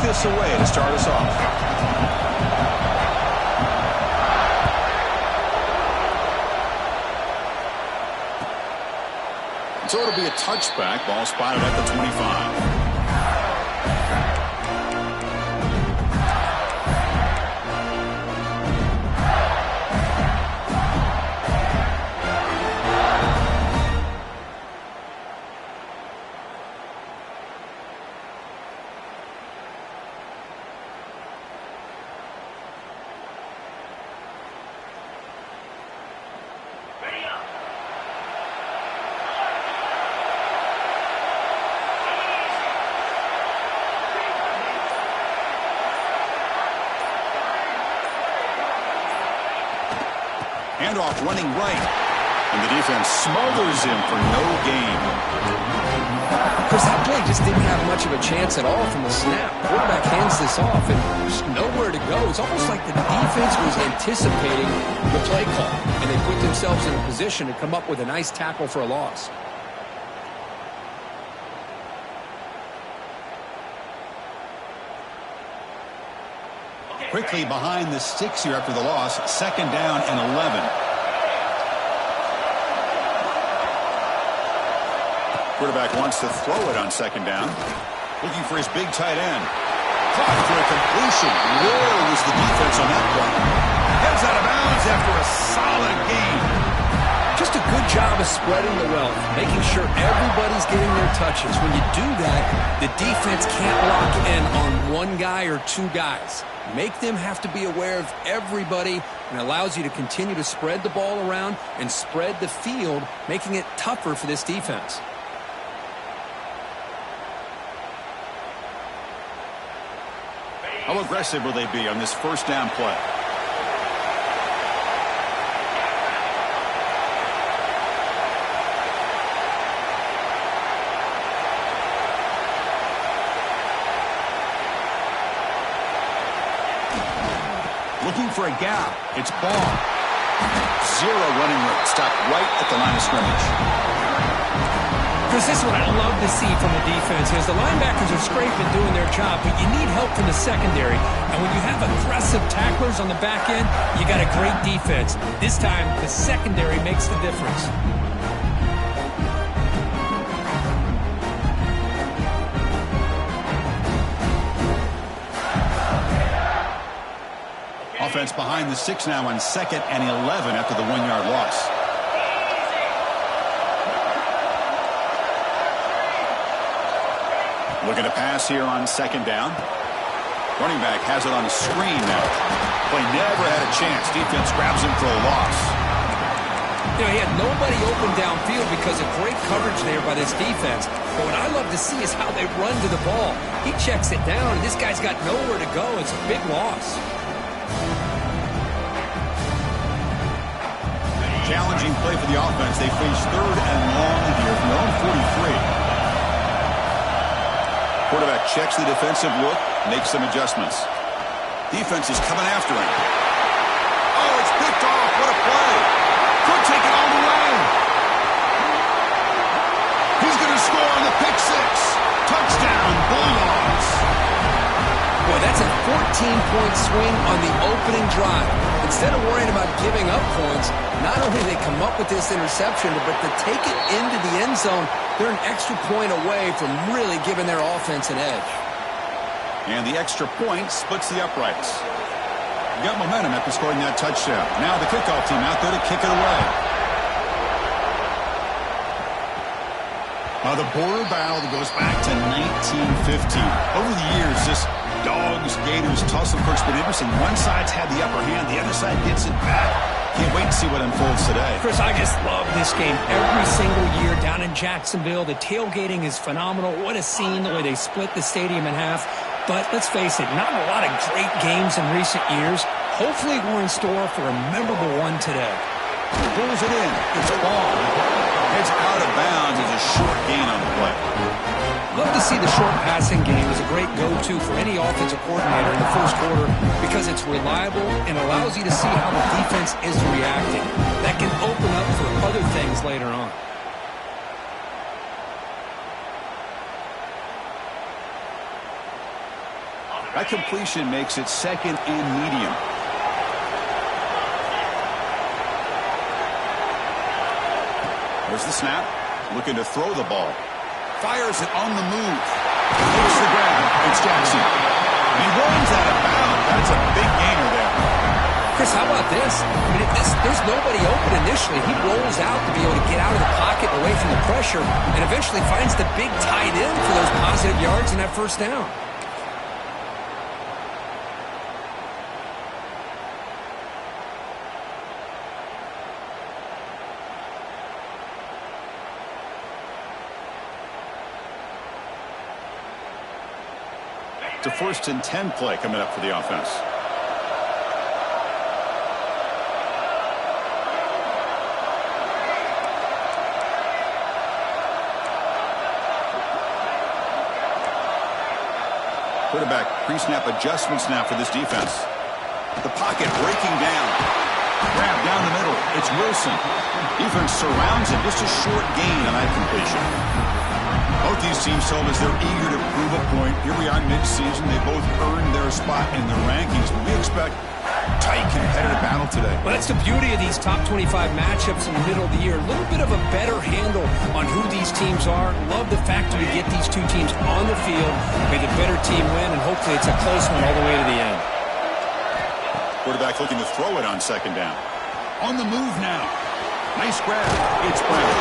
this away to start us off. So it'll be a touchback. Ball spotted at the 25. Handoff running right, and the defense smothers him for no gain. Chris, that play just didn't have much of a chance at all from the snap. Quarterback hands this off, and there's nowhere to go. It's almost like the defense was anticipating the play call, and they put themselves in a position to come up with a nice tackle for a loss. Quickly behind the sticks here after the loss. 2nd down and 11. Quarterback wants to throw it on 2nd down. Looking for his big tight end. Caught for a completion. Where was the defense on that play? Heads out of bounds after a solid gain. Just a good job of spreading the wealth, making sure everybody's getting their touches. When you do that, the defense can't lock in on one guy or two guys. Make them have to be aware of everybody, and allows you to continue to spread the ball around and spread the field, making it tougher for this defense. How aggressive will they be on this 1st down play? Looking for a gap. It's Ball. Zero running room. Stopped right at the line of scrimmage. Chris, this is what I love to see from the defense is the linebackers are scraping, doing their job, but you need help from the secondary. And when you have aggressive tacklers on the back end, you got a great defense. This time, the secondary makes the difference. Offense behind the 6 now on 2nd and 11 after the 1-yard loss. Looking to pass here on 2nd down. Running back has it on a screen now. Play never had a chance. Defense grabs him for a loss. You know, he had nobody open downfield because of great coverage there by this defense. But what I love to see is how they run to the ball. He checks it down, and this guy's got nowhere to go. It's a big loss. Challenging play for the offense. They face 3rd and long here from their own 43. Quarterback checks the defensive look, makes some adjustments. Defense is coming after him. Oh, it's picked off. What a play. Could take it all the way. He's going to score on the pick 6. Touchdown, Bulldogs. Boy, that's a 14-point swing on the opening drive. Instead of worrying about giving up points, not only do they come up with this interception, but to take it into the end zone, they're an extra point away from really giving their offense an edge. And the extra point splits the uprights. You got momentum after scoring that touchdown. Now the kickoff team out there to kick it away. The border battle that goes back to 1915. Over the years, this Dogs, Gators tussle, of course, been interesting. One side's had the upper hand, the other side gets it back. Can't wait to see what unfolds today. Chris, I just love this game every single year down in Jacksonville. The tailgating is phenomenal. What a scene, the way they split the stadium in half. But let's face it, not a lot of great games in recent years. Hopefully we're in store for a memorable one today. Pulls it in. It's Ball. Heads out of bounds as a short gain on the play. Love to see the short passing game as a great go-to for any offensive coordinator in the first quarter because it's reliable and allows you to see how the defense is reacting. That can open up for other things later on. That completion makes it second and medium. There's the snap. Looking to throw the ball. Fires it on the move. Takes the grab. It's Jackson. He runs out of bounds. That's a big gainer there. Chris, how about this? I mean, there's nobody open initially. He rolls out to be able to get out of the pocket away from the pressure and eventually finds the big tight end for those positive yards and that first down. It's a 1st and 10 play coming up for the offense. Quarterback pre-snap adjustment snap for this defense. The pocket breaking down. Grab down the middle. It's Wilson. Defense surrounds him. Just a short gain on that completion. Both these teams told us they're eager to prove a point. Here we are mid-season. They both earned their spot in the rankings. We expect tight competitive battle today. Well, that's the beauty of these top 25 matchups in the middle of the year. A little bit of a better handle on who these teams are. Love the fact that we get these two teams on the field. May the better team win, and hopefully it's a close one all the way to the end. Quarterback looking to throw it on second down. On the move now. Nice grab. It's Brown.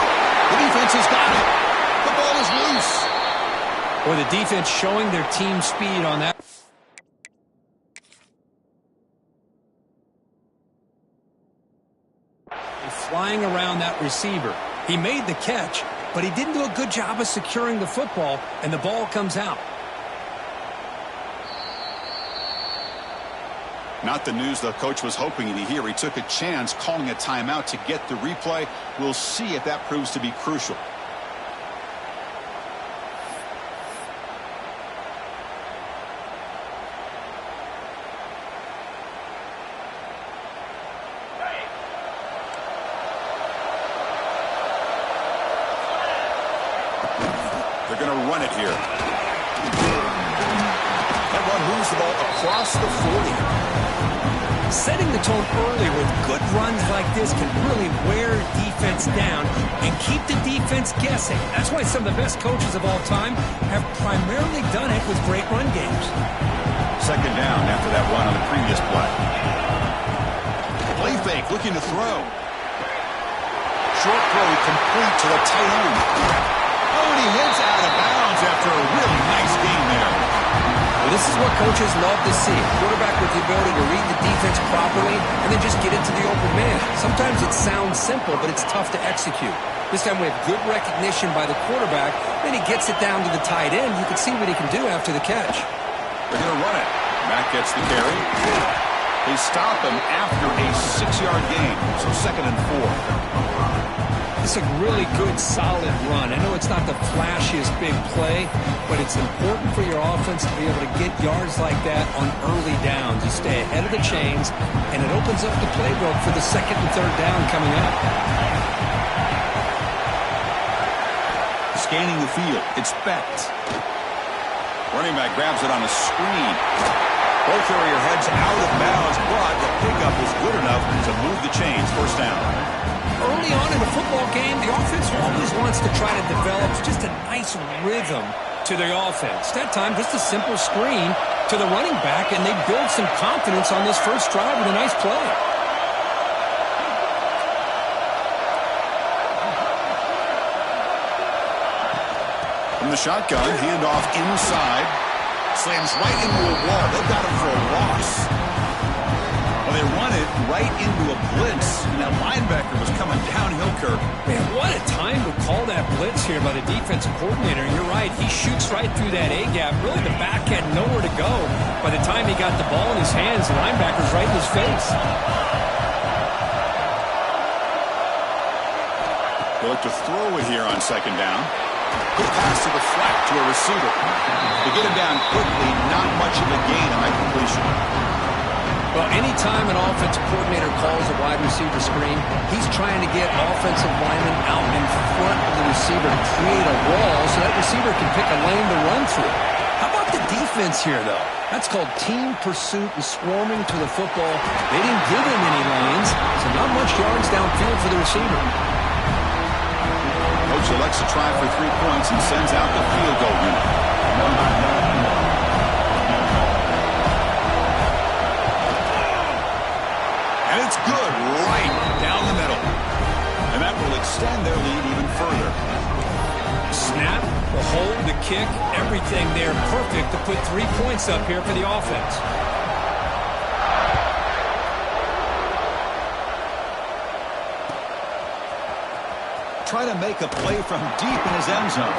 The defense has got it. The ball is loose. Or the defense showing their team speed on that. Flying around that receiver. He made the catch, but he didn't do a good job of securing the football, and the ball comes out. Not the news the coach was hoping to hear. He took a chance calling a timeout to get the replay. We'll see if that proves to be crucial. They're going to run it here. That run moves the ball across the 40. Setting the tone early with good runs like this can really wear defense down and keep the defense guessing. That's why some of the best coaches of all time have primarily done it with great run games. Second down after that run on the previous play. Play fake, looking to throw. Short throw complete to the tight end. Oh, and he heads out of bounds after a really nice game there. Well, this is what coaches love to see. Quarterback with the ability to read the defense properly and then just get it to the open man. Sometimes it sounds simple, but it's tough to execute. This time we have good recognition by the quarterback. Then he gets it down to the tight end. You can see what he can do after the catch. They're going to run it. Matt gets the carry. They stop him after a 6-yard gain. So 2nd and 4. It's a really good, solid run. I know it's not the flashiest big play, but it's important for your offense to be able to get yards like that on early downs. You stay ahead of the chains, and it opens up the playbook for the 2nd and 3rd down coming up. Scanning the field. It's Becht. Running back grabs it on a screen. Ball carrier heads out of bounds, but the pickup was good enough to move the chains. 1st down. Early on in a football game, the offense always wants to try to develop just a nice rhythm to the offense. That time, just a simple screen to the running back, and they build some confidence on this first drive with a nice play. From the shotgun, handoff inside. Slams right into a wall. They've got him for a loss. Well, they run it right into a blitz, and that linebacker was coming downhill, Kirk. Man, what a time to call that blitz here by the defensive coordinator. You're right. He shoots right through that A-gap. Really, the back had nowhere to go. By the time he got the ball in his hands, the linebacker's right in his face. They look to throw it here on 2nd down. Good pass to the flat to a receiver. They get him down quickly, not much of a gain on that completion. Well, anytime an offensive coordinator calls a wide receiver screen, he's trying to get offensive linemen out in front of the receiver to create a wall so that receiver can pick a lane to run through. How about the defense here, though? That's called team pursuit and swarming to the football. They didn't give him any lanes, so not much yards downfield for the receiver. Coach elects to try for 3 points and sends out the field goal unit. And it's good right down the middle. And that will extend their lead even further. Snap, the hold, the kick, everything there perfect to put 3 points up here for the offense. Try to make a play from deep in his end zone.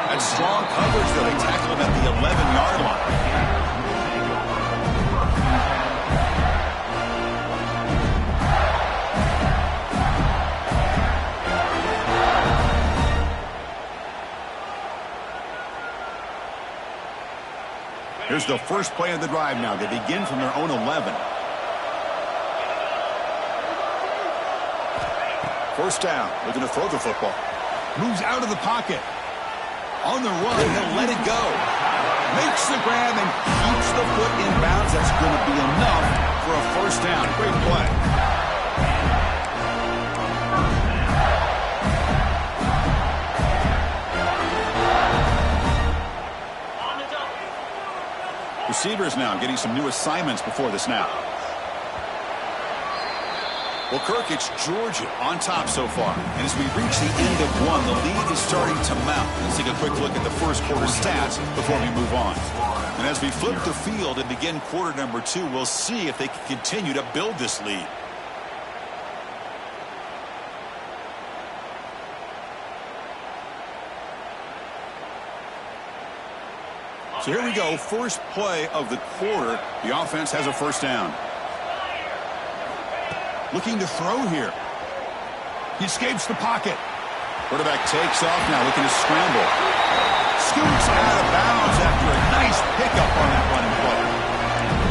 That's strong coverage, though. They tackle him at the 11-yard line. Here's the first play of the drive now. They begin from their own 11. First down. Looking to throw the football. Moves out of the pocket. On the run, he'll let it go. Makes the grab and keeps the foot in bounds. That's going to be enough for a first down. Great play. Receivers now getting some new assignments before the snap. Well, Kirk, it's Georgia on top so far. And as we reach the end of one, the lead is starting to mount. Let's take a quick look at the first quarter stats before we move on. And as we flip the field and begin quarter number 2, we'll see if they can continue to build this lead. So here we go, first play of the quarter. The offense has a first down. Looking to throw here. He escapes the pocket. Quarterback takes off now, looking to scramble. Scoots out of bounds after a nice pickup on that running play.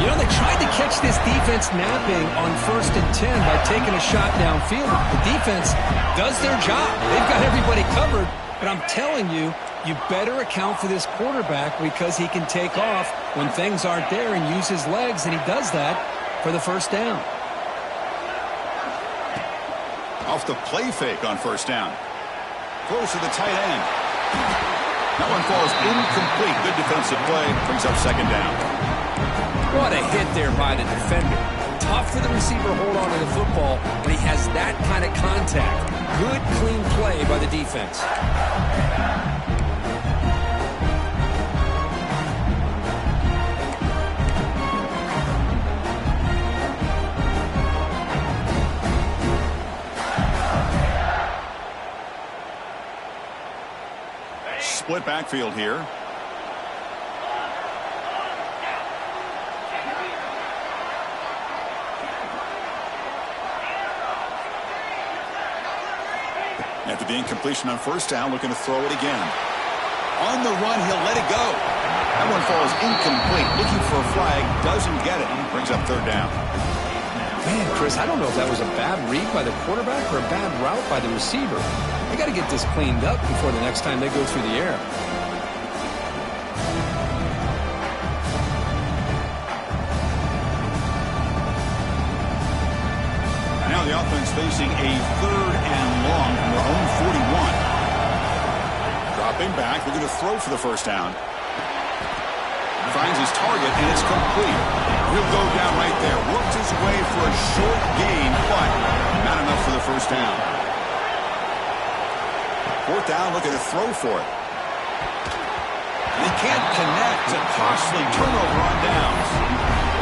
You know, they tried to catch this defense napping on 1st and 10 by taking a shot downfield. The defense does their job. They've got everybody covered, but I'm telling you, you better account for this quarterback because he can take off when things aren't there and use his legs, and he does that for the first down. Off the play fake on first down. Close to the tight end. That one falls incomplete. Good defensive play. Brings up second down. What a hit there by the defender. Tough for the receiver to hold on to the football when he has that kind of contact. Good, clean play by the defense. Split backfield here. After the incompletion on first down, looking to throw it again. On the run, he'll let it go. That one falls incomplete. Looking for a flag, doesn't get it. Brings up third down. Man, Chris, I don't know if that was a bad read by the quarterback or a bad route by the receiver. They got to get this cleaned up before the next time they go through the air. Now the offense facing a third and long from their own 41. Dropping back, they're going to throw for the first down. Finds his target, and it's complete. He'll go down right there. Works his way for a short gain, but not enough for the first down. Fourth down, looking to throw for it. They can't connect. A costly turnover on downs.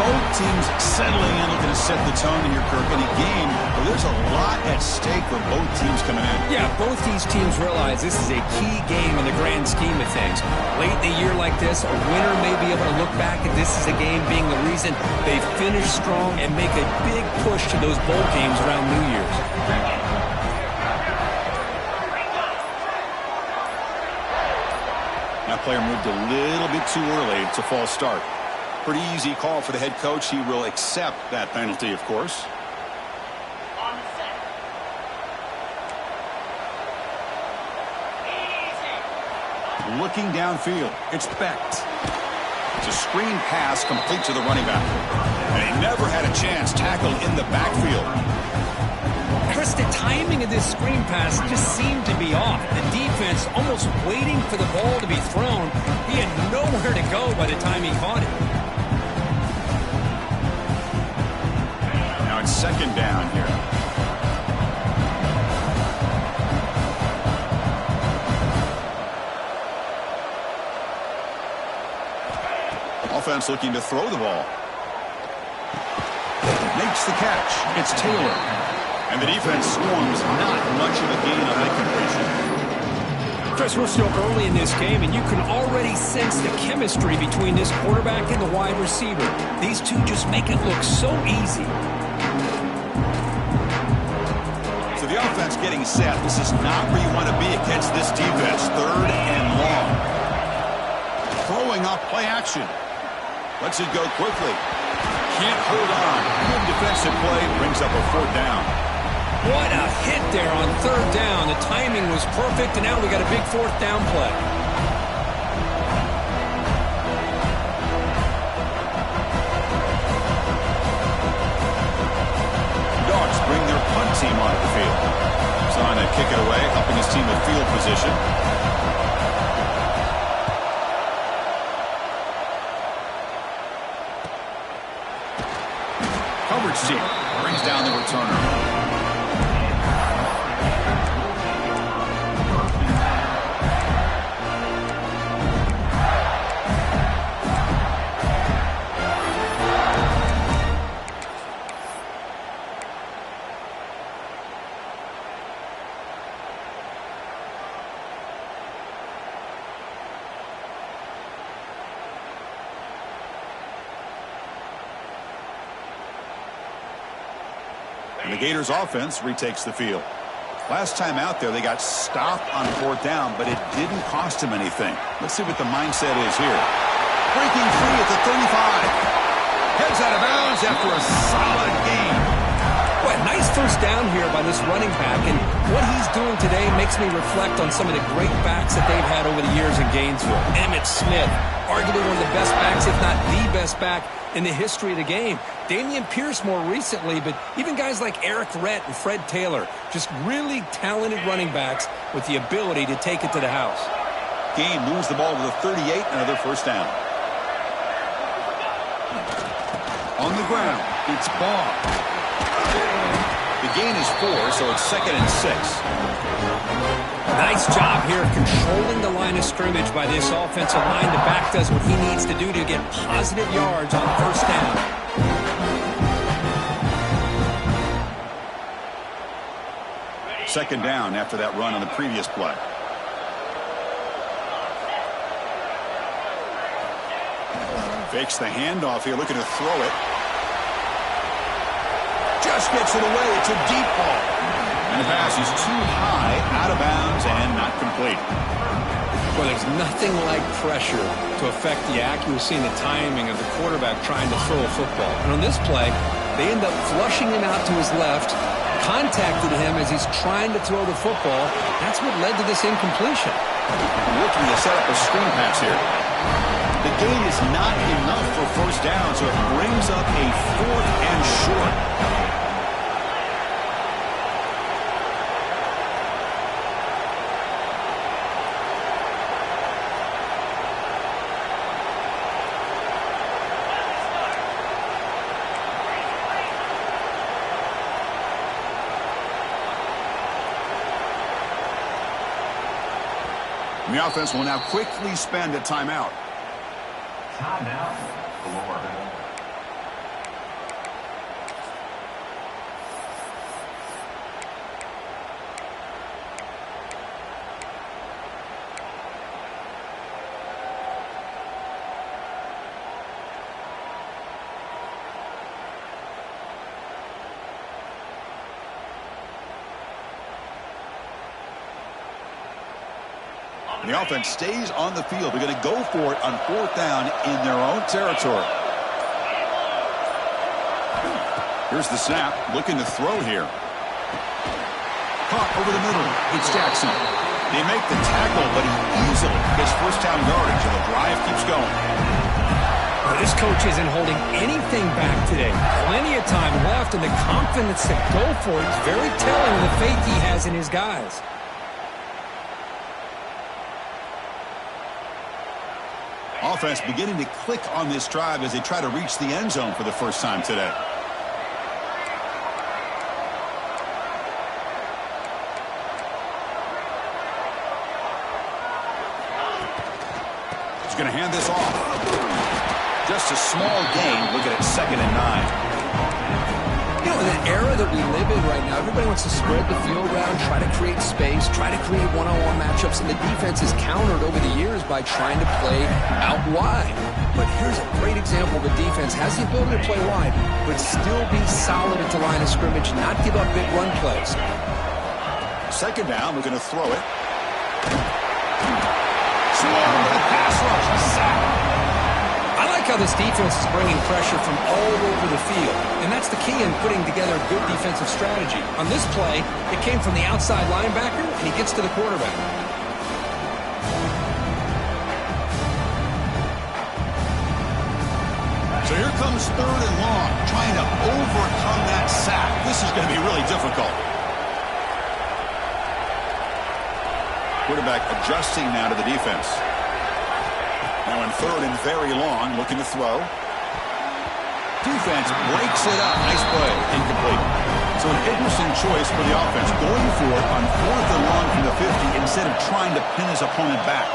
Both teams settling in, looking to set the tone here, Kirk, in a game where there's a lot at stake for both teams coming in. Yeah, both these teams realize this is a key game in the grand scheme of things. Late in a year like this, a winner may be able to look back at this as a game being the reason they finish strong and make a big push to those bowl games around New Year's. That player moved a little bit too early. It's a false start. Pretty easy call for the head coach. He will accept that penalty, of course. Looking downfield. It's Becht. It's a screen pass complete to the running back. And he never had a chance tackled in the backfield. Chris, the timing of this screen pass just seemed to be off. The defense almost waiting for the ball to be thrown. He had nowhere to go by the time he caught it. Now it's second down here. Offense looking to throw the ball. Makes the catch. It's Taylor. And the defense swarms not much of a gain on that completion. Chris, we're still early in this game, and you can already sense the chemistry between this quarterback and the wide receiver. These two just make it look so easy. So the offense getting set. This is not where you want to be against this defense. Third and long. Throwing off play action. Lets it go quickly. Can't hold on. Good defensive play. Brings up a fourth down. What a hit there on third down. The timing was perfect, and now we got a big fourth down play. Dogs bring their punt team onto the field. Trying to kick it away, helping his team with field position. Coverage team brings down the returner. And the Gators offense retakes the field. Last time out there, they got stopped on fourth down, but it didn't cost him anything. Let's see what the mindset is here. Breaking free at the 35. Heads out of bounds after a solid gain. What a nice first down here by this running back, and what he's doing today makes me reflect on some of the great backs that they've had over the years in Gainesville. Emmitt Smith, arguably one of the best backs, if not the best back in the history of the game. Dameon Pierce more recently, but even guys like Eric Rhett and Fred Taylor, just really talented running backs with the ability to take it to the house. Gain moves the ball to the 38, another first down. On the ground, it's Baugh. The gain is 4, so it's second and 6. Nice job here controlling the line of scrimmage by this offensive line. The back does what he needs to do to get positive yards on first down. Second down after that run on the previous play. Fakes the handoff here, looking to throw it. Just gets it away. It's a deep ball. And the pass is too high, out of bounds, and not complete. Well, there's nothing like pressure to affect the accuracy and the timing of the quarterback trying to throw a football. And on this play, they end up flushing him out to his left, contacted him as he's trying to throw the football. That's what led to this incompletion. Looking to set up a screen pass here. The gain is not enough for first down, so it brings up a fourth and short. And the offense will now quickly spend a timeout. Timeout, Florida. The offense stays on the field. They're going to go for it on fourth down in their own territory. Here's the snap. Looking to throw here. Caught over the middle. It's Jackson. They make the tackle, but he easily gets first down yardage, and the drive keeps going. This coach isn't holding anything back today. Plenty of time left, and the confidence to go for it is very telling of the faith he has in his guys. Offense beginning to click on this drive as they try to reach the end zone for the first time today. He's going to hand this off. Just a small gain. Looking at 2nd and 9. You know, in the era that we live in right now, everybody wants to spread the field around, try to create space, try to create one-on-one matchups, and the defense is countered over the years by trying to play out wide. But here's a great example of a defense has the ability to play wide, but still be solid at the line of scrimmage, not give up big run plays. 2nd down, we're going to throw it. Slow to the pass rush, a sack. I like how this defense is bringing pressure from all over the field, and that's the key in putting together a good defensive strategy. On this play, it came from the outside linebacker, and he gets to the quarterback. So here comes 3rd and long, trying to overcome that sack. This is going to be really difficult. Quarterback adjusting now to the defense. Now in 3rd and very long, looking to throw. Defense breaks it up. Nice play. Incomplete. So an interesting choice for the offense. Going for it on 4th and long from the 50 instead of trying to pin his opponent back.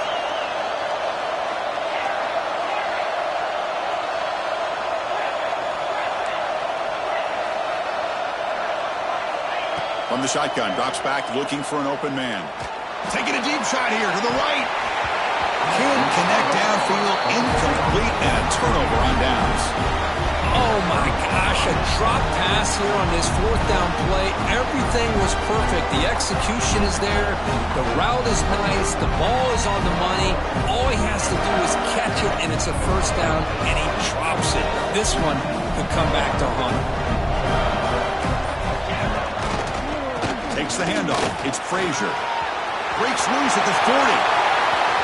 From the shotgun, drops back, looking for an open man. Taking a deep shot here to the right. Can't connect downfield, incomplete, and a turnover on downs. Oh my gosh, a drop pass here on this 4th down play. Everything was perfect. The execution is there. The route is nice. The ball is on the money. All he has to do is catch it, and it's a 1st down, and he drops it. This one could come back to haunt him. Takes the handoff. It's Frazier. Breaks loose at the 40.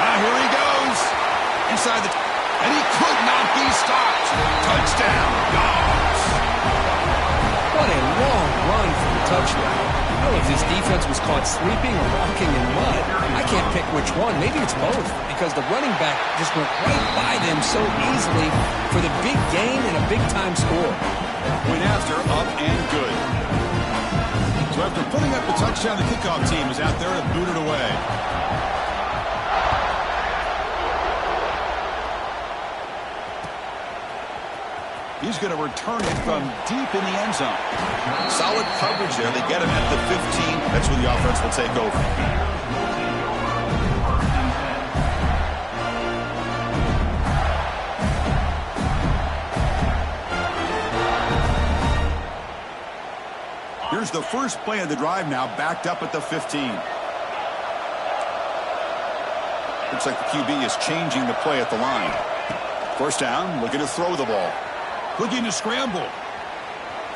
Here he goes. Inside the... And he could not be stopped. Touchdown, Dogs. What a long run for the touchdown. I don't know if this defense was caught sleeping or walking in mud. I can't pick which one. Maybe it's both, because the running back just went right by them so easily for the big gain and a big-time score. Point after, up and good. So after putting up the touchdown, the kickoff team is out there to boot it away. He's going to return it from deep in the end zone. Solid coverage there. They get him at the 15. That's where the offense will take over. Here's the first play of the drive now, backed up at the 15. Looks like the QB is changing the play at the line. 1st down, looking to throw the ball. Looking to scramble.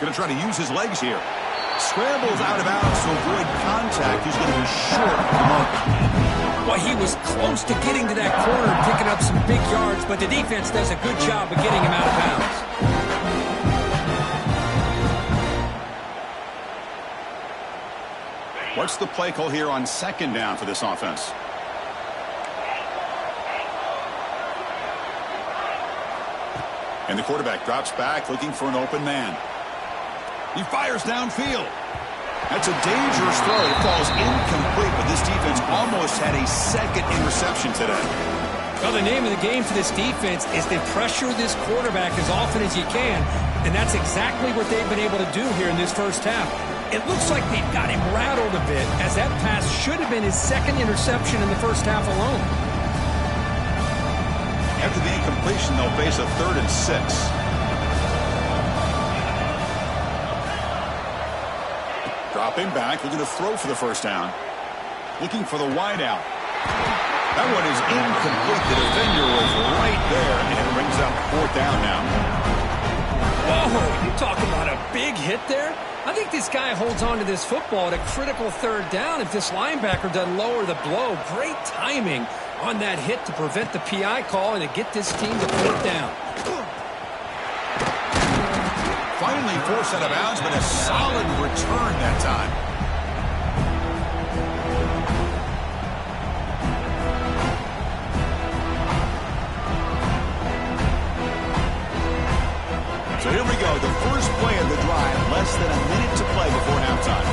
Going to try to use his legs here. Scrambles out of bounds to avoid contact. He's going to be short of the mark. Well, he was close to getting to that corner and picking up some big yards, but the defense does a good job of getting him out of bounds. What's the play call here on 2nd down for this offense? And the quarterback drops back, looking for an open man. He fires downfield. That's a dangerous throw. It falls incomplete, but this defense almost had a 2nd interception today. Well, the name of the game for this defense is to pressure this quarterback as often as you can, and that's exactly what they've been able to do here in this first half. It looks like they've got him rattled a bit, as that pass should have been his 2nd interception in the first half alone. After the incompletion, they'll face a 3rd and 6. Dropping back, looking to throw for the 1st down. Looking for the wide out. That one is incomplete. The defender was right there, and it brings up 4th down now. Whoa, you talk about a big hit there? I think this guy holds on to this football at a critical 3rd down if this linebacker doesn't lower the blow. Great timing. on that hit to prevent the PI call and to get this team to put it down. Finally forced out of bounds, but a solid return that time. So here we go, the first play of the drive, less than a minute to play before halftime.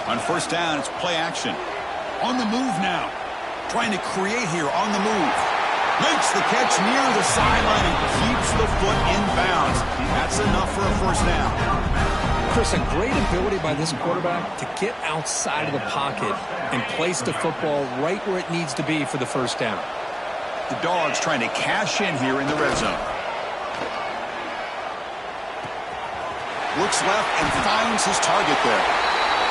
On first down, it's play action. On the move now. Trying to create here on the move. Makes the catch near the sideline and keeps the foot in bounds. That's enough for a first down. Chris, a great ability by this quarterback to get outside of the pocket and place the football right where it needs to be for the first down. The Dogs trying to cash in here in the red zone. Looks left and finds his target there.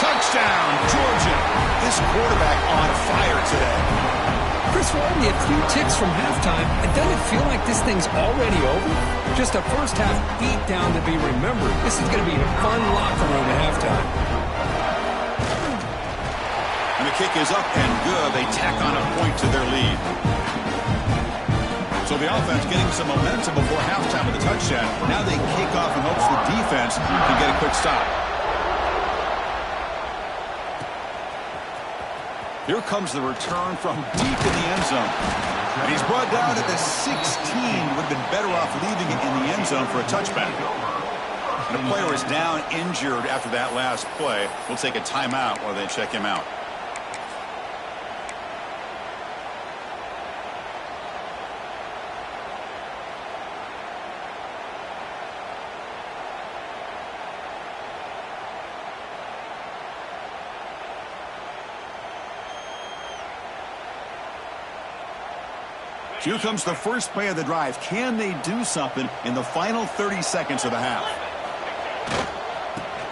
Touchdown, Georgia. This quarterback on fire today. Chris, we're only a few ticks from halftime, and doesn't it feel like this thing's already over? Just a first-half beatdown to be remembered. This is going to be a fun locker room at halftime. And the kick is up and good. They tack on a point to their lead. So the offense getting some momentum before halftime with a touchdown. Now they kick off in hopes the defense can get a quick stop. Here comes the return from deep in the end zone. And he's brought down at the 16. Would have been better off leaving it in the end zone for a touchback. And the player is down injured after that last play. We'll take a timeout while they check him out. Here comes the first play of the drive. Can they do something in the final 30 seconds of the half?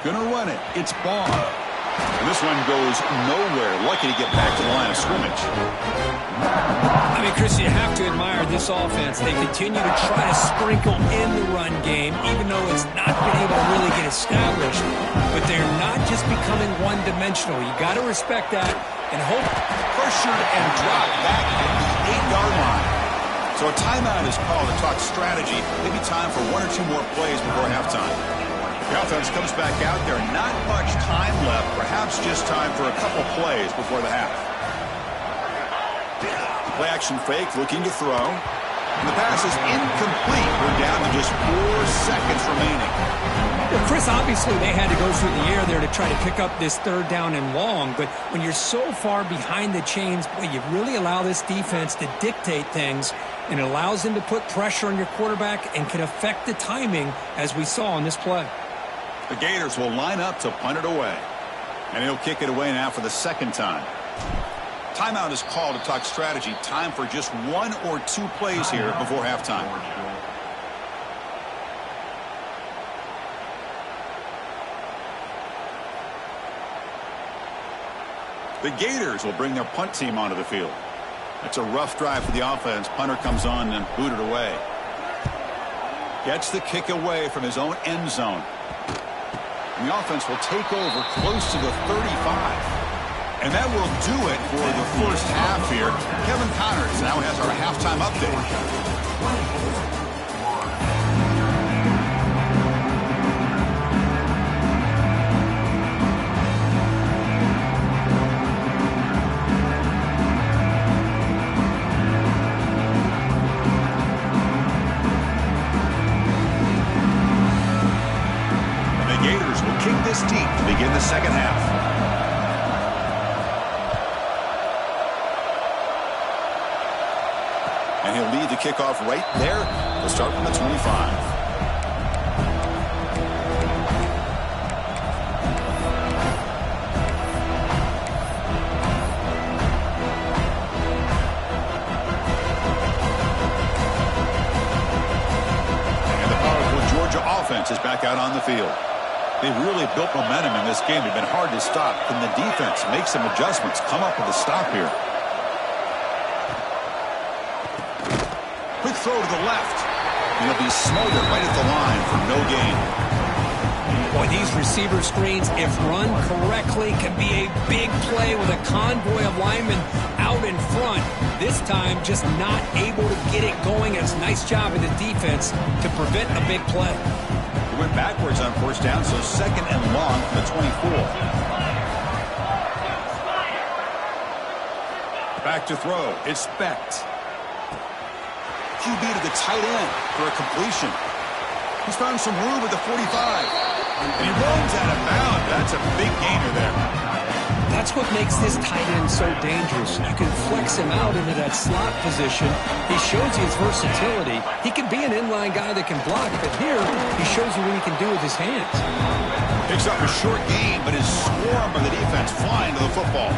Gonna run it. It's Bond. And this one goes nowhere. Lucky to get back to the line of scrimmage. I mean, Chris, you have to admire this offense. They continue to try to sprinkle in the run game, even though it's not been able to really get established. But they're not just becoming one-dimensional. You got to respect that and hope. Pressured and dropped back at the 8-yard line. So a timeout is called to talk strategy. Maybe time for one or two more plays before halftime. The offense comes back out there. Not much time left. Perhaps just time for a couple plays before the half. Play action fake, looking to throw. And the pass is incomplete. We're down to just 4 seconds remaining. Well, Chris, obviously they had to go through the air there to try to pick up this third down and long, but when you're so far behind the chains, boy, you really allow this defense to dictate things, and it allows them to put pressure on your quarterback and can affect the timing, as we saw on this play. The Gators will line up to punt it away. And he'll kick it away now for the second time. Timeout is called to talk strategy. Time for just 1 or 2 plays here before halftime. The Gators will bring their punt team onto the field. It's a rough drive for the offense. Punter comes on and booted away. Gets the kick away from his own end zone. And the offense will take over close to the 35. And that will do it for the first half here. Kevin Connors now has our halftime update. And the Gators will kick this deep to begin the second half. And he'll lead the kickoff right there to start from the 25. And the powerful Georgia offense is back out on the field. They've really built momentum in this game. They've been hard to stop. Can the defense make some adjustments, come up with a stop here? Quick throw to the left. And he'll be smothered right at the line for no gain. Boy, these receiver screens, if run correctly, can be a big play with a convoy of linemen out in front. This time, just not able to get it going. It's a nice job of the defense to prevent a big play. He went backwards on first down, so second and long from the 24. Back to throw. It's Specht. QB to the tight end for a completion. He's found some room at the 45. And he runs out of bounds. That's a big gainer there. That's what makes this tight end so dangerous. You can flex him out into that slot position. He shows you his versatility. He can be an inline guy that can block, but here he shows you what he can do with his hands. Picks up a short gain, but is swarmed by the defense flying to the football.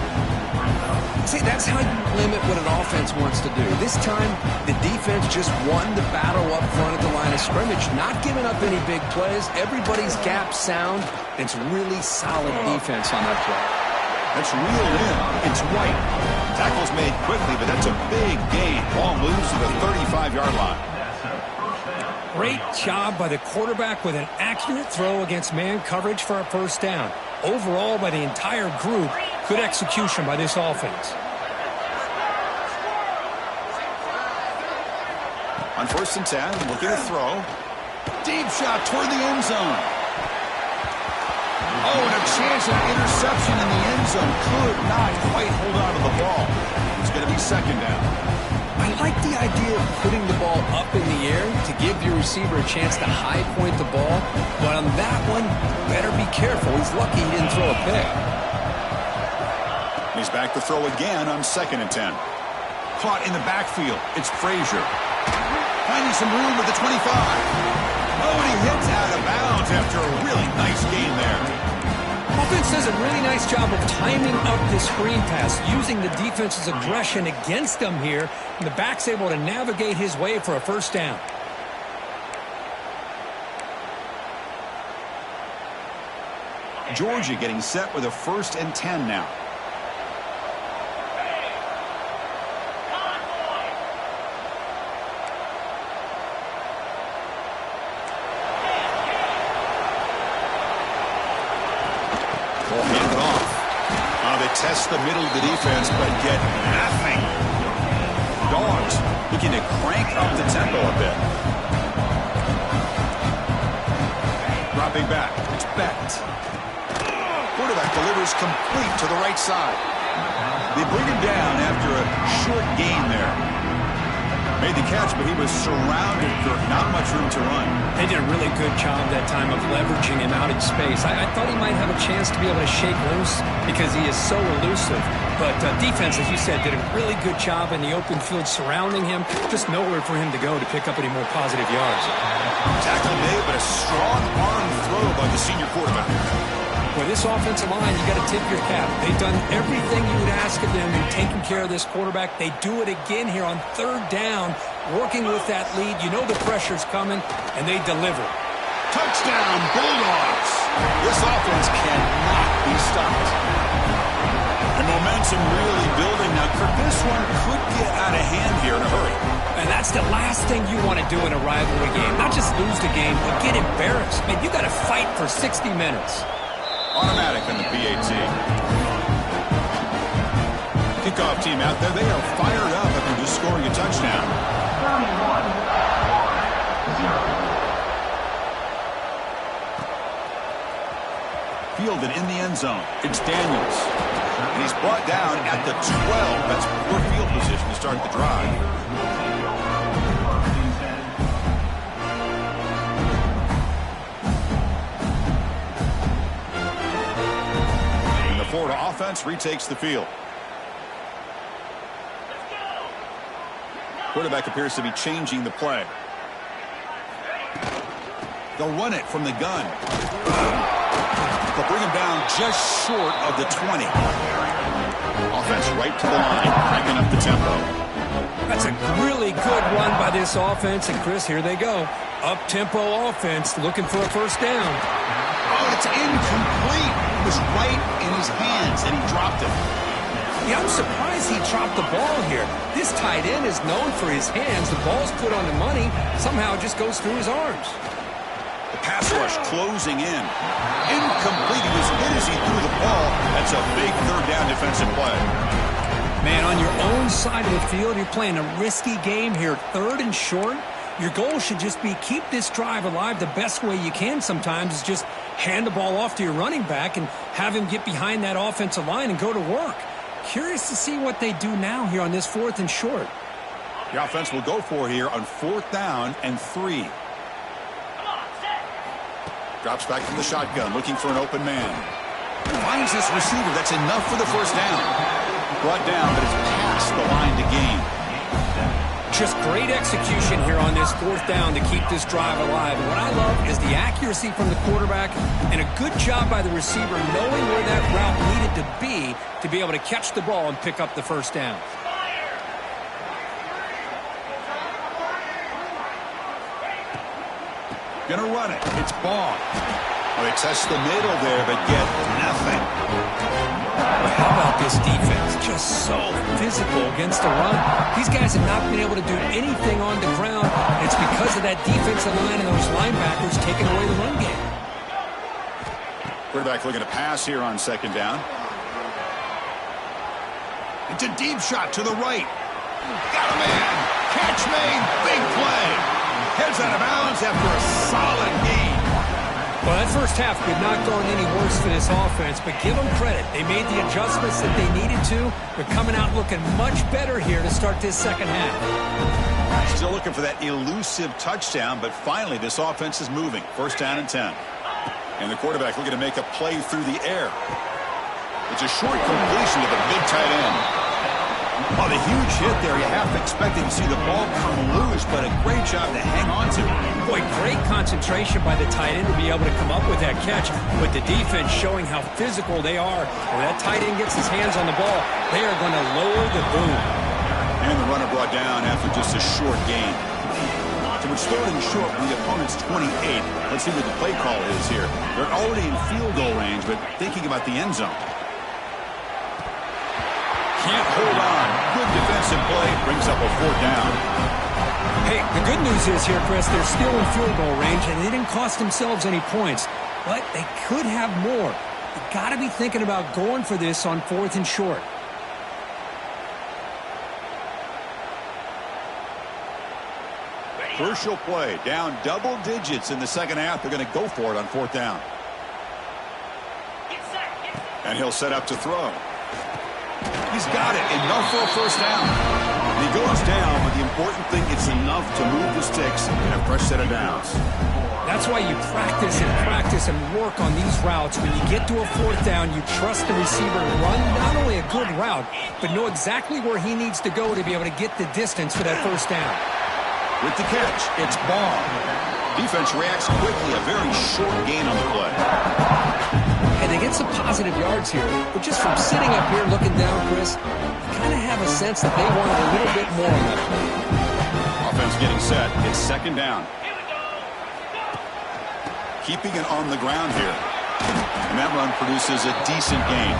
See, that's how you limit what an offense wants to do. This time, the defense just won the battle up front at the line of scrimmage, not giving up any big plays. Everybody's gap sound. It's really solid defense on that play. That's reeled in. It's White. Tackle's made quickly, but that's a big gain. Ball moves to the 35-yard line. Great job by the quarterback with an accurate throw against man coverage for a first down. Overall, by the entire group, good execution by this offense. On 1st and 10, looking to throw. Deep shot toward the end zone. Oh, and a chance at an interception in the end zone. Could not quite hold on to the ball. It's going to be second down. I like the idea of putting the ball up in the air to give your receiver a chance to high point the ball. But on that one, better be careful. He's lucky he didn't throw a pick. He's back to throw again on 2nd and 10. Caught in the backfield. It's Frazier. Finding some room at the 25. Oh, and he hits out of bounds after a really nice gain there. Offense does a really nice job of timing up the screen pass, using the defense's aggression against them here, and the back's able to navigate his way for a first down. Georgia getting set with a 1st and 10 now. Test the middle of the defense, but get nothing. Dogs looking to crank up the tempo a bit. Dropping back. It's Specht. Quarterback delivers complete to the right side. They bring him down after a short gain there. Made the catch, but he was surrounded, Kirk. Not much room to run. They did a really good job that time of leveraging him out in space. I thought he might have a chance to be able to shake loose because he is so elusive. But defense, as you said, did a really good job in the open field surrounding him. Just nowhere for him to go to pick up any more positive yards. Tackle made, but a strong arm throw by the senior quarterback. For this offensive line, you got to tip your cap. They've done everything you would ask of them in taking care of this quarterback. They do it again here on 3rd down, working with that lead. You know the pressure's coming, and they deliver. Touchdown, Bulldogs. This offense cannot be stopped. And momentum really building now. Kirk, this one could get out of hand here in a hurry. And that's the last thing you want to do in a rivalry game. Not just lose the game, but get embarrassed. Man, you got to fight for 60 minutes. Automatic on the PAT. Kickoff team out there. They are fired up after just scoring a touchdown. 31-0. Fielded in the end zone. It's Daniels. And he's brought down at the 12. That's poor field position to start the drive. Florida offense retakes the field. Quarterback appears to be changing the play. They'll run it from the gun. They'll bring him down just short of the 20. Offense right to the line, cranking up the tempo. That's a really good run by this offense. And, Chris, here they go. Up-tempo offense looking for a first down. Oh, it's incomplete. It was right in his hands, and he dropped it. Yeah, I'm surprised he dropped the ball here. This tight end is known for his hands. The ball's put on the money. Somehow it just goes through his arms. The pass rush closing in. Incomplete. He was hit as he threw the ball. That's a big 3rd down defensive play. Man, on your own side of the field, you're playing a risky game here. 3rd and short. Your goal should just be keep this drive alive the best way you can sometimes is just hand the ball off to your running back and have him get behind that offensive line and go to work. Curious to see what they do now here on this 4th and short. The offense will go for it here on 4th down and 3. Drops back from the shotgun, looking for an open man. Finds this receiver. That's enough for the first down. Brought down, but it's past the line to gain. Just great execution here on this 4th down to keep this drive alive. And what I love is the accuracy from the quarterback and a good job by the receiver knowing where that route needed to be able to catch the ball and pick up the first down. Gonna run it. It's Ball. Well, they test the middle there, but get nothing. How about this defense? Just so physical against the run. These guys have not been able to do anything on the ground. It's because of that defensive line and those linebackers taking away the run game. Quarterback looking to pass here on 2nd down. It's a deep shot to the right. Got a man. Catch made. Big play. Heads out of bounds after a solid gain. Well, that first half could not go any worse for this offense, but give them credit. They made the adjustments that they needed to. They're coming out looking much better here to start this second half. Still looking for that elusive touchdown, but finally this offense is moving. 1st down and 10. And the quarterback looking to make a play through the air. It's a short completion to the big tight end. Oh, the huge hit there. You half expected to see the ball come loose, but a great job to hang on to. Boy, great concentration by the tight end to be able to come up with that catch, with the defense showing how physical they are. When that tight end gets his hands on the ball, they are going to lower the boom. And the runner brought down after just a short gain. So it's 3rd and short from the opponent's 28. Let's see what the play call is here. They're already in field goal range, but thinking about the end zone. Can't hold on. Good defensive play. Brings up a 4th down. Hey, the good news is here, Chris, they're still in field goal range, and they didn't cost themselves any points. But they could have more. You got to be thinking about going for this on 4th and short. Crucial play. Down double digits in the second half. They're going to go for it on 4th down. And he'll set up to throw. He's got it. Enough for a first down. And he goes down, but the important thing, it's enough to move the sticks and a fresh set of downs. That's why you practice and work on these routes. When you get to a 4th down, you trust the receiver to run not only a good route, but know exactly where he needs to go to be able to get the distance for that first down. With the catch, it's Ball. Defense reacts quickly. A very short gain on the play. And they get some positive yards here. But just from sitting up here looking down, Chris, you kind of have a sense that they wanted a little bit more on that play. Offense getting set. It's 2nd down. Keeping it on the ground here. And that run produces a decent gain.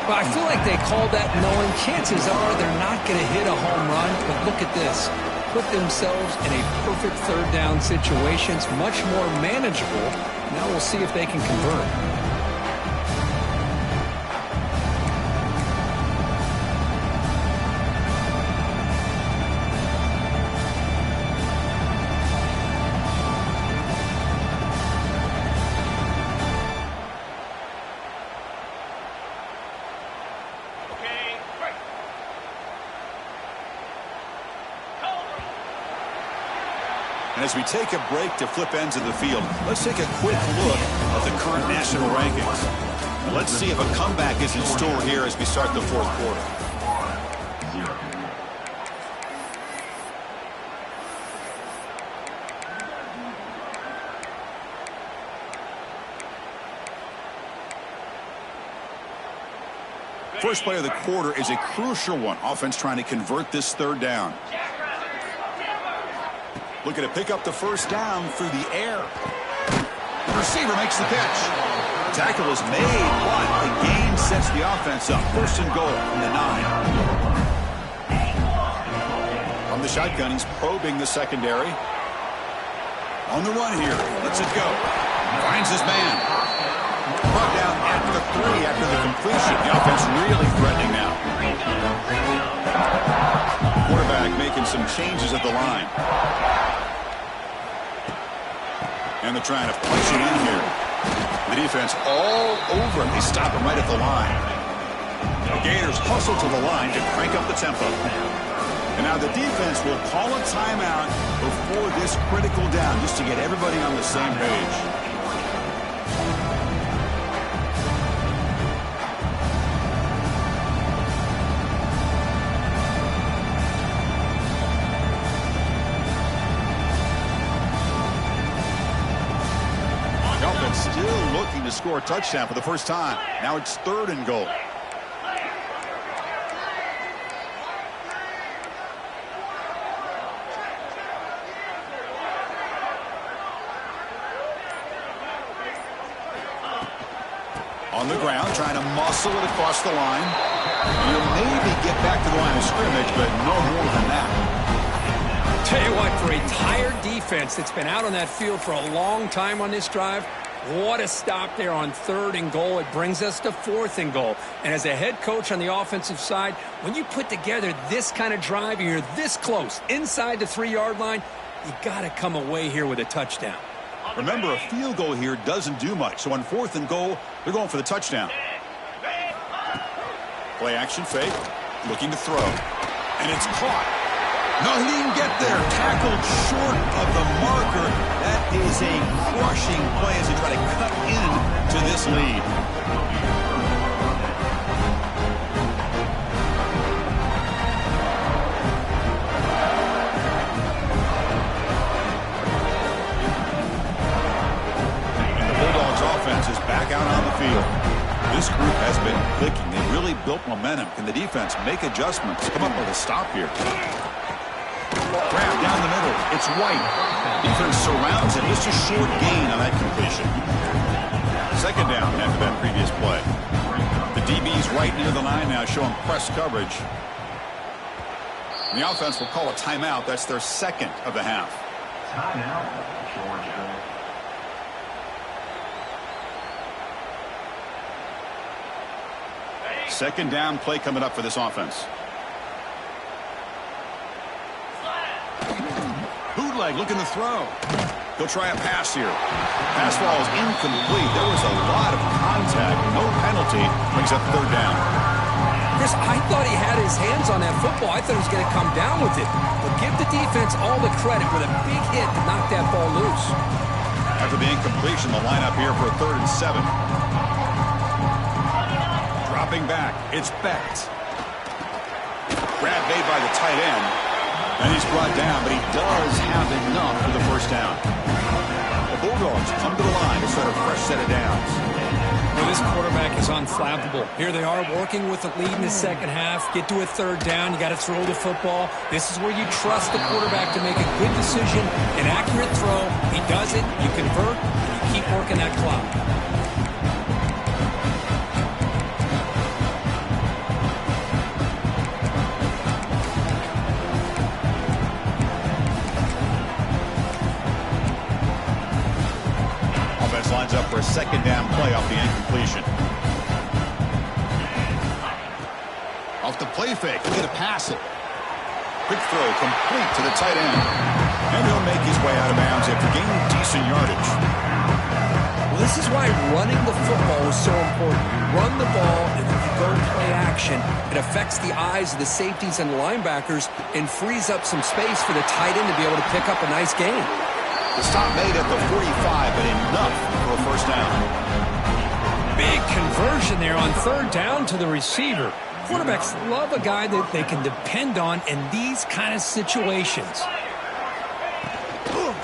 Well, I feel like they called that knowing chances are they're not going to hit a home run. But look at this. Put themselves in a perfect 3rd down situation. It's much more manageable. Now we'll see if they can convert. And as we take a break to flip ends of the field, let's take a quick look at the current national rankings. And let's see if a comeback is in store here as we start the 4th quarter. First play of the quarter is a crucial one. Offense trying to convert this 3rd down. Looking to pick up the first down through the air. The receiver makes the catch. Tackle is made, but the gain sets the offense up. 1st and goal from the 9. From the shotgun, he's probing the secondary. On the run here. Lets it go. Finds his man. Brought down at to 3 after the completion. The offense really threatening now. Quarterback making some changes at the line. And they're trying to push it in here. The defense all over him. They stop him right at the line. The Gators hustle to the line to crank up the tempo. And now the defense will call a timeout before this critical down just to get everybody on the same page. The offense still looking to score a touchdown for the first time. Now it's 3rd and goal. On the ground, trying to muscle it across the line. You'll maybe get back to the line of scrimmage, but no more than that. Tell you what, for a tired defense that's been out on that field for a long time on this drive, what a stop there on 3rd and goal. It brings us to 4th and goal. And as a head coach on the offensive side, when you put together this kind of drive and you're this close inside the 3-yard line, you got to come away here with a touchdown. Remember, a field goal here doesn't do much. So on 4th and goal, they're going for the touchdown. Play action fake. Looking to throw. And it's caught. No, he didn't get there. Tackled short of the marker. That is a crushing play as they try to cut into this lead. Is back out on the field. This group has been clicking. They really built momentum. Can the defense make adjustments? Come up with a stop here. Grab down the middle. It's White. Defense surrounds him. Just a short gain on that completion. 2nd down after that previous play. The DB's right near the line now, showing press coverage. And the offense will call a timeout. That's their 2nd of the half. Timeout, Georgia. 2nd down play coming up for this offense. Bootleg looking to throw. He'll try a pass here. Pass ball is incomplete. There was a lot of contact. No penalty. Brings up 3rd down. Chris, I thought he had his hands on that football. I thought he was going to come down with it. But give the defense all the credit with a big hit to knock that ball loose. After the incompletion, the lineup here for a 3rd and 7. Dropping back, it's Becht. Grab made by the tight end, and he's brought down, but he does have enough for the 1st down. The Bulldogs come to the line to start a fresh set of downs. Well, this quarterback is unflappable. Here they are working with the lead in the 2nd half. Get to a 3rd down, you got to throw the football. This is where you trust the quarterback to make a good decision, an accurate throw. He does it, you convert, and you keep working that clock. Lines up for a 2nd down play off the incompletion. Off the play fake, he'll get a pass it. Quick throw complete to the tight end. And he'll make his way out of bounds after gaining decent yardage. Well, this is why running the football is so important. You run the ball, and if you go play action, it affects the eyes of the safeties and linebackers and frees up some space for the tight end to be able to pick up a nice gain. The stop made at the 45, but enough for a 1st down. Big conversion there on 3rd down to the receiver. Quarterbacks love a guy that they can depend on in these kind of situations.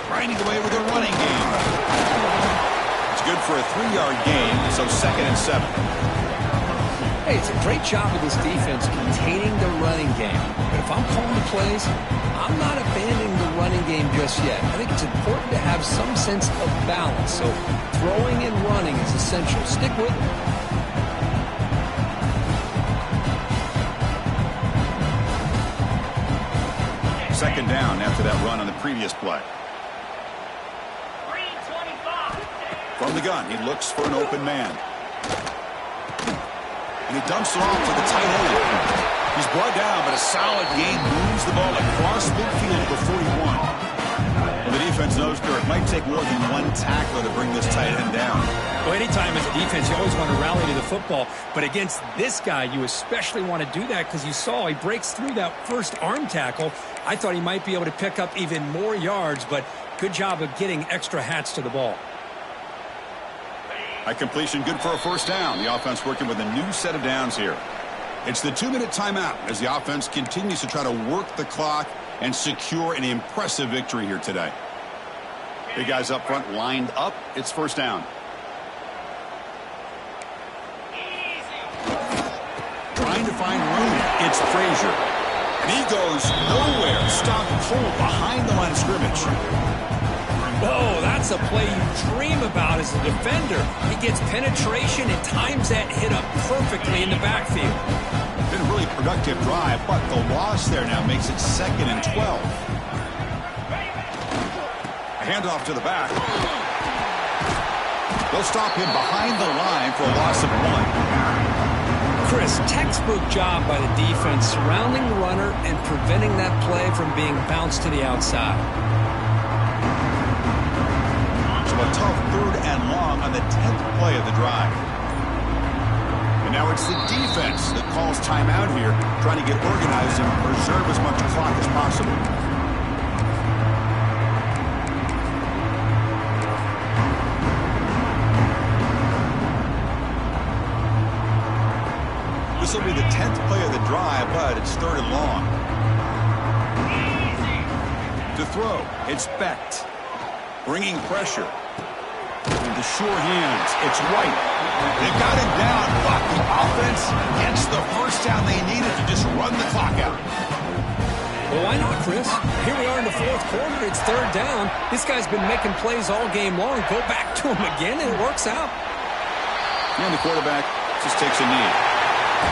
Grinding away with a running game. It's good for a 3-yard gain, so 2nd and 7. Hey, it's a great job of this defense containing the running game. But if I'm calling the plays, I'm not abandoning the running game just yet. I think it's important to have some sense of balance. So throwing and running is essential. Stick with it. Second down after that run on the previous play. From the gun, he looks for an open man. And he dumps it off to the tight end. He's brought down, but a solid gain moves the ball across midfield to the 41. Well, the defense knows it might take more than one tackler to bring this tight end down. Well, anytime as a defense, you always want to rally to the football. But against this guy, you especially want to do that because you saw he breaks through that first arm tackle. I thought he might be able to pick up even more yards, but good job of getting extra hats to the ball. A completion good for a first down. The offense working with a new set of downs here. It's the 2-minute timeout as the offense continues to try to work the clock and secure an impressive victory here today. Big guys up front lined up. It's first down. Trying to find room. It's Frazier. And he goes nowhere. Stopped cold behind the line of scrimmage. Oh, that's a play you dream about as a defender. He gets penetration and times that hit up perfectly in the backfield. Been a really productive drive, but the loss there now makes it 2nd and 12. A handoff to the back. They'll stop him behind the line for a loss of 1. Chris, textbook job by the defense surrounding the runner and preventing that play from being bounced to the outside. So a tough 3rd and long on the 10th play of the drive. And now it's the defense that calls timeout here, trying to get organized and preserve as much clock as possible. This will be the 10th play of the drive, but it's 3rd and long. To throw, it's Becht. Bringing pressure. With the sure hands, it's White. They've got him down, but the offense gets the first down they needed to just run the clock out. Well, why not, Chris? Here we are in the 4th quarter. It's 3rd down. This guy's been making plays all game long. Go back to him again, and it works out. And the quarterback just takes a knee.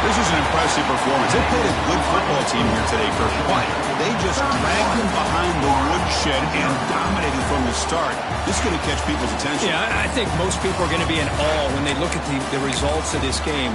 This is an impressive performance. They played a good football team here today, Kirk, but they just dragged them behind the woodshed and dominated from the start. This is going to catch people's attention. Yeah, I think most people are going to be in awe when they look at the results of this game.